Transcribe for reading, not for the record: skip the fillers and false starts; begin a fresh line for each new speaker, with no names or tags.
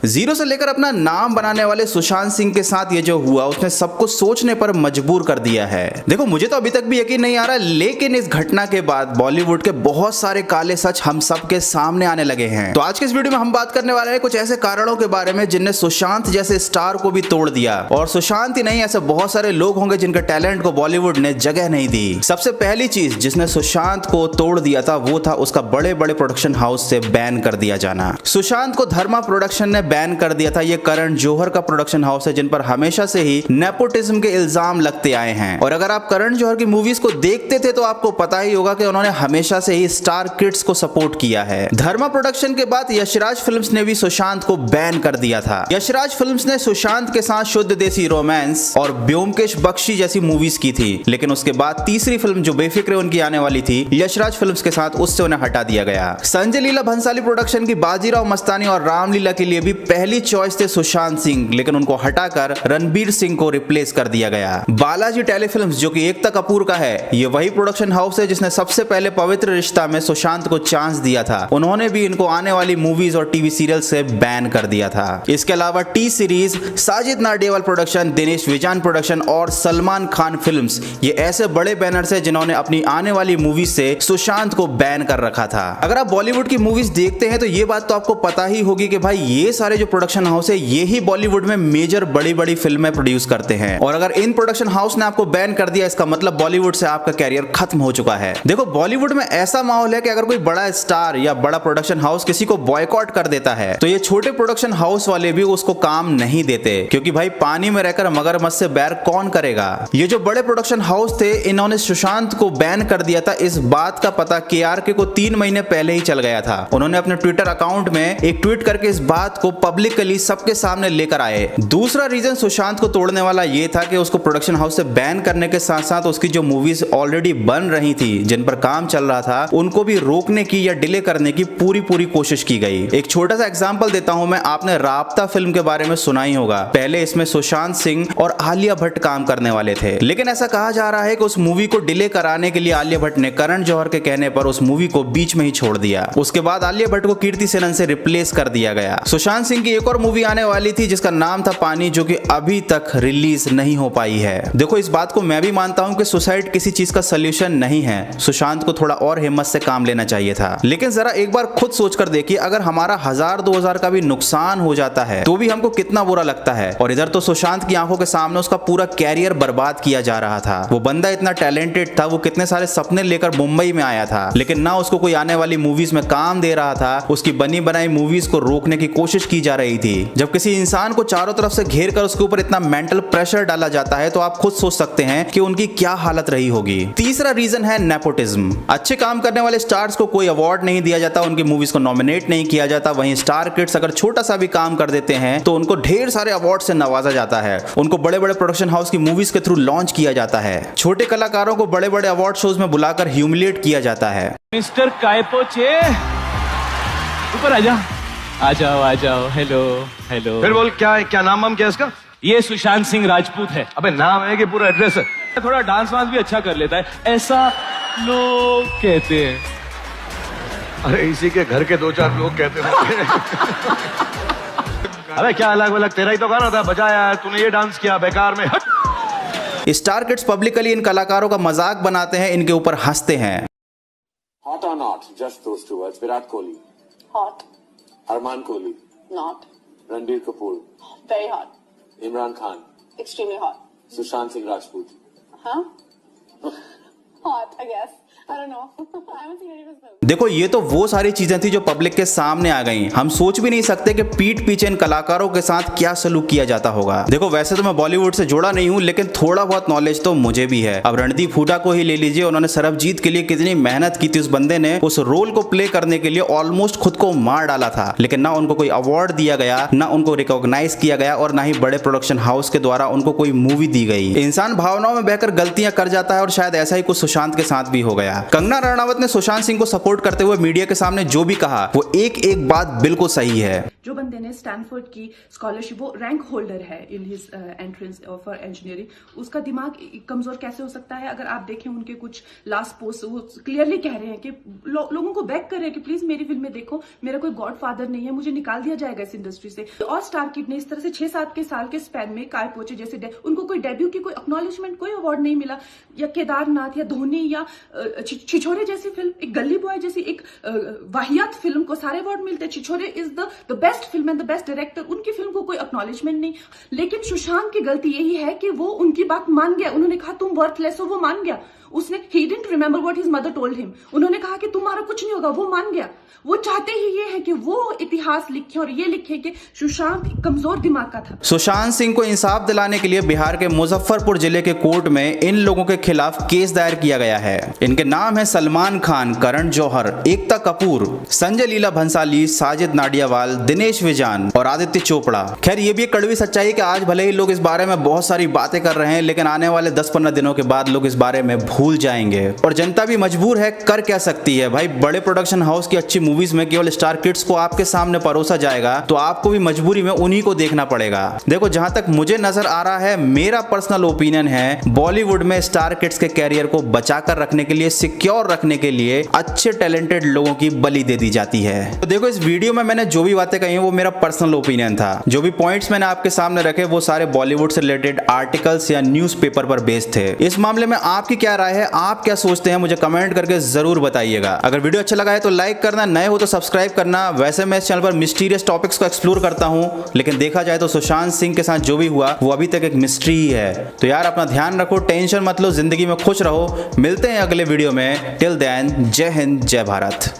Zero से लेकर अपना नाम बनाने वाले सुशांत सिंह के साथ ये जो हुआ उसने सबको सोचने पर मजबूर कर दिया है। देखो मुझे तो अभी तक भी यकीन नहीं आ रहा, लेकिन इस घटना के बाद बॉलीवुड के बहुत सारे काले सच हम सब के सामने आने लगे हैं। तो आज के इस वीडियो में हम बात करने वाले हैं कुछ ऐसे कारणों के बारे में जिनने सुशांत जैसे स्टार को भी तोड़ दिया। और सुशांत ही नहीं, ऐसे बहुत सारे लोग होंगे जिनके टैलेंट को बॉलीवुड ने जगह नहीं दी। सबसे पहली चीज जिसने सुशांत को तोड़ दिया था वो था उसका बड़े बड़े प्रोडक्शन हाउस से बैन कर दिया जाना। सुशांत को धर्मा प्रोडक्शन ने बैन कर दिया था। ये करण जौहर का प्रोडक्शन हाउस है जिन पर हमेशा से ही नेपोटिज्म के इल्जाम लगते आए हैं। और अगर आप करण जौहर की मूवीज को देखते थे तो आपको पता ही होगा कि उन्होंने हमेशा से ही स्टार किड्स को सपोर्ट किया है। धर्मा प्रोडक्शन के बाद यशराज फिल्म्स ने भी सुशांत को बैन कर दिया था। यशराज फिल्म्स ने सुशांत के साथ शुद्ध देसी रोमांस और ब्योमकेश बख्शी जैसी मूवीज की थी, लेकिन उसके बाद तीसरी फिल्म जो बेफिक्र उनकी आने वाली थी यशराज फिल्म्स के साथ, उससे उन्हें हटा दिया गया। संजय लीला भंसाली प्रोडक्शन की बाजीराव मस्तानी और रामलीला के लिए भी पहली चॉइस थे सुशांत सिंह, लेकिन उनको हटाकर रणबीर सिंह को रिप्लेस कर दिया गया। बालाजी टेलीफिल्म्स जो कि एकता कपूर का है, ये वही प्रोडक्शन हाउस है जिसने सबसे पहले पवित्र रिश्ता में सुशांत को चांस दिया था। उन्होंने भी इनको आने वाली मूवीज और टीवी सीरियल से बैन कर दिया था। इसके अलावा T Series, Sajid Nadiadwala production, Dinesh Vijan production और सलमान खान फिल्म्स, ये ऐसे बड़े बैनर्स है जिन्होंने अपनी आने वाली मूवीज से सुशांत को बैन कर रखा था। अगर आप बॉलीवुड की मूवीज देखते हैं तो ये बात तो आपको पता ही होगी कि भाई ये सारे जो प्रोडक्शन हाउस है ये ही बॉलीवुड में मेजर बड़ी बड़ी फिल्में प्रोड्यूस करते हैं। और अगर इन प्रोडक्शन हाउस ने आपको बैन कर दिया, इसका मतलब बॉलीवुड से आपका कैरियर खत्म हो चुका है। देखो बॉलीवुड में ऐसा माहौल है कि अगर कोई बड़ा स्टार या बड़ा प्रोडक्शन हाउस किसी को बॉयकॉट कर देता है तो ये छोटे प्रोडक्शन हाउस वाले भी उसको काम नहीं देते, क्योंकि भाई पानी में रहकर मगरमच्छ से बैर कौन करेगा। ये जो बड़े प्रोडक्शन हाउस थे इन्होंने सुशांत को बैन कर दिया था, इस बात का पता KRK को 3 महीने पहले ही चल गया था। उन्होंने अपने ट्विटर अकाउंट में एक ट्वीट करके इस बात को पब्लिकली सबके सामने लेकर आए। दूसरा रीजन सुशांत को तोड़ने वाला ये था कि उसको प्रोडक्शन हाउस से बैन करने के साथ साथ उसकी जो मूवीज ऑलरेडी बन रही थी, जिन पर काम चल रहा था, उनको भी रोकने की या डिले करने की पूरी कोशिश की गई। एक छोटा सा एग्जांपल देता हूं मैं, आपने राब्ता फिल्म के बारे में सुना ही होगा। पहले इसमें सुशांत सिंह और आलिया भट्ट काम करने वाले थे, लेकिन ऐसा कहा जा रहा है कि उस मूवी को डिले कराने के लिए आलिया भट्ट ने करण जौहर के कहने पर उस मूवी को बीच में ही छोड़ दिया। उसके बाद आलिया भट्ट को कीर्ति सेनन से रिप्लेस कर दिया गया। सुशांत सिंह की एक और मूवी आने वाली थी जिसका नाम था पानी, जो कि अभी तक रिलीज नहीं हो पाई है। देखो इस बात को मैं भी मानता हूं कि सुसाइड किसी चीज का सोल्यूशन नहीं है। सुशांत को थोड़ा और हिम्मत से काम लेना चाहिए था, लेकिन जरा एक बार खुद सोचकर देखिए, अगर हमारा 1000-2000 का भी नुकसान हो जाता है तो भी हमको कितना बुरा लगता है। और इधर तो सुशांत की आंखों के सामने उसका पूरा कैरियर बर्बाद किया जा रहा था। वो बंदा इतना टैलेंटेड था, वो कितने सारे सपने लेकर मुंबई में आया था, लेकिन ना उसको कोई आने वाली मूवीज में काम दे रहा था। उसकी बनी बनाई मूवीज को रोकने की कोशिश की जा रही थी। जब किसी इंसान को चारों तरफ से घेर कर उसके ऊपर इतना मेंटल प्रेशर डाला जाता है तो आप खुद सोच सकते हैं कि उनकी क्या हालत रही होगी। तीसरा रीजन है नेपोटिज्म। अच्छे काम करने वाले स्टार्स को कोई अवार्ड नहीं दिया जाता, उनकी मूवीज को नॉमिनेट नहीं किया जाता। वहीं स्टार किड्स अगर छोटा सा भी काम कर देते हैं तो उनको ढेर सारे अवार्ड से नवाजा जाता है। उनको बड़े बड़े प्रोडक्शन हाउस की मूवीज के थ्रू लॉन्च किया जाता है। छोटे कलाकारों को बड़े बड़े अवार्ड शोज में बुलाकर ह्यूमिलिएट किया जाता है।
मिस्टर कायपोचे ऊपर आ जाओ, आ जाओ। Hello hello.
फिर बोल, क्या है, क्या नाम क्या है इसका?
ये सुशांत सिंह राजपूत है।
अबे नाम है कि पूरा एड्रेस है?
थोड़ा डांस वांस भी अच्छा कर लेता है, ऐसा लोग कहते हैं।
अरे इसी के घर के 2-4 लोग कहते हैं। अबे क्या अलग अलग, तेरा ही तो गाना था, बजाया तूने, ये डांस किया बेकार में। हट।
स्टार किड्स पब्लिकली इन कलाकारों का मजाक बनाते हैं, इनके ऊपर हंसते हैं।
Hot or not? Just those two words. Virat Kohli.
Hot.
Arman Kohli.
Not.
Ranbir Kapoor.
Very hot.
Imran Khan.
Extremely hot.
Sushant Singh Rajput.
Huh? Hot, I guess. I don't know. I haven't seen any of his films.
देखो ये तो वो सारी चीजें थी जो public के सामने आ गई। हम सोच भी नहीं सकते कि पीठ पीछे इन कलाकारों के साथ क्या सलूक किया जाता होगा। देखो वैसे तो मैं बॉलीवुड से जुड़ा नहीं हूँ, लेकिन थोड़ा बहुत नॉलेज तो मुझे भी है। अब रणदीप हुड्डा को ही ले लीजिए, उन्होंने सरबजीत के लिए कितनी मेहनत की थी। उस बंदे ने उस रोल को प्ले करने के लिए ऑलमोस्ट खुद को मार डाला था, लेकिन ना उनको कोई अवार्ड दिया गया, ना उनको रिकॉग्नाइज किया गया, और ना ही बड़े प्रोडक्शन हाउस के द्वारा उनको कोई मूवी दी गई। इंसान भावनाओं में बहकर गलतियां कर जाता है, और शायद ऐसा ही कुछ सुशांत के साथ भी हो गया। कंगना रनावत ने सुशांत सिंह को सपोर्ट करते हुए मीडिया के सामने जो भी कहा वो एक बात बिल्कुल सही है।
जो बंदे ने स्टैनफोर्ड की स्कॉलरशिप, वो रैंक होल्डर है in his entrance for engineering, उसका दिमाग कमजोर कैसे हो सकता है? अगर आप देखें उनके कुछ लास्ट पोस्ट, वो क्लियरली कह रहे हैं कि लोगों को बैक कर रहे हैं कि प्लीज मेरी फिल्म में देखो, मेरा कोई गॉडफादर नहीं है, मुझे निकाल दिया जाएगा इस इंडस्ट्री से। और स्टार किड ने इस तरह से 6-7 के साल के स्पैन में काय पोचे जैसे उनको कोई डेब्यू की कोई एक्नॉलेजमेंट, कोई अवार्ड नहीं मिला, या केदारनाथ या धोनी या छिछोरे जैसी फिल्म, एक गली बॉय जैसी एक वाहियात फिल्म को सारे अवार्ड मिलते। Chhichhore is the best film and the best director, उनकी फिल्म को कोई एक्नॉलेजमेंट नहीं। लेकिन सुशांत की गलती यही है कि वो उनकी बात मान गया। उन्होंने कहा तुम वर्थलेस हो, वो मान गया। उसने he didn't remember what his mother told him। उन्होंने कहा कि तुम्हारा कुछ नहीं होगा, वो मान गया। वो चाहते ही ये है कि वो इतिहास लिखे और ये लिखे कि सुशांत कमजोर दिमाग का था।
सुशांत सिंह को इंसाफ दिलाने के लिए बिहार के मुजफ्फरपुर जिले के कोर्ट में इन लोगों के खिलाफ केस दायर किया गया है। इनके नाम है सलमान खान, करण जौहर, एकता कपूर, संजय लीला भंसाली, साजिद नाडियावाल, दिनेश विजान और आदित्य चोपड़ा। खैर ये भी एक कड़वी सच्चाई है कि आज भले ही लोग इस बारे में बहुत सारी बातें कर रहे हैं, लेकिन आने वाले 10-15 दिनों के बाद लोग इस बारे में भूल जाएंगे और जनता भी मजबूर है, कर क्या सकती है भाई। बड़े प्रोडक्शन हाउस की अच्छी मूवीज में केवल स्टार किड्स को आपके सामने परोसा जाएगा तो आपको भी मजबूरी में उन्हीं को देखना पड़ेगा। देखो जहां तक मुझे नजर आ रहा है, मेरा पर्सनल ओपिनियन है, बॉलीवुड में स्टार किड्स के कैरियर को बचाकर रखने के लिए, सिक्योर रखने के लिए अच्छे टैलेंटेड लोगों की बलि दे दी जाती है। तो देखो इस वीडियो में मैंने जो भी बातें कही हैं वो मेरा पर्सनल ओपिनियन था। जो भी पॉइंट्स मैंने आपके सामने रखे वो सारे बॉलीवुड से रिलेटेड आर्टिकल्स या न्यूज़पेपर पर बेस्ड थे। इस मामले में आपकी क्या राय है, आप क्या सोचते हैं, मुझे कमेंट करके जरूर बताइएगा। अगर वीडियो अच्छा लगा है तो लाइक करना, नए हो तो सब्सक्राइब करना। वैसे मैं इस चैनल पर मिस्टीरियस टॉपिक्स को एक्सप्लोर करता हूं, लेकिन देखा जाए तो सुशांत सिंह के साथ जो भी हुआ वो अभी तक एक मिस्ट्री ही है। तो यार अपना ध्यान रखो, टेंशन मत लो, जिंदगी में खुश रहो। मिलते हैं अगले वीडियो में। टिल देन जय हिंद, जय भारत।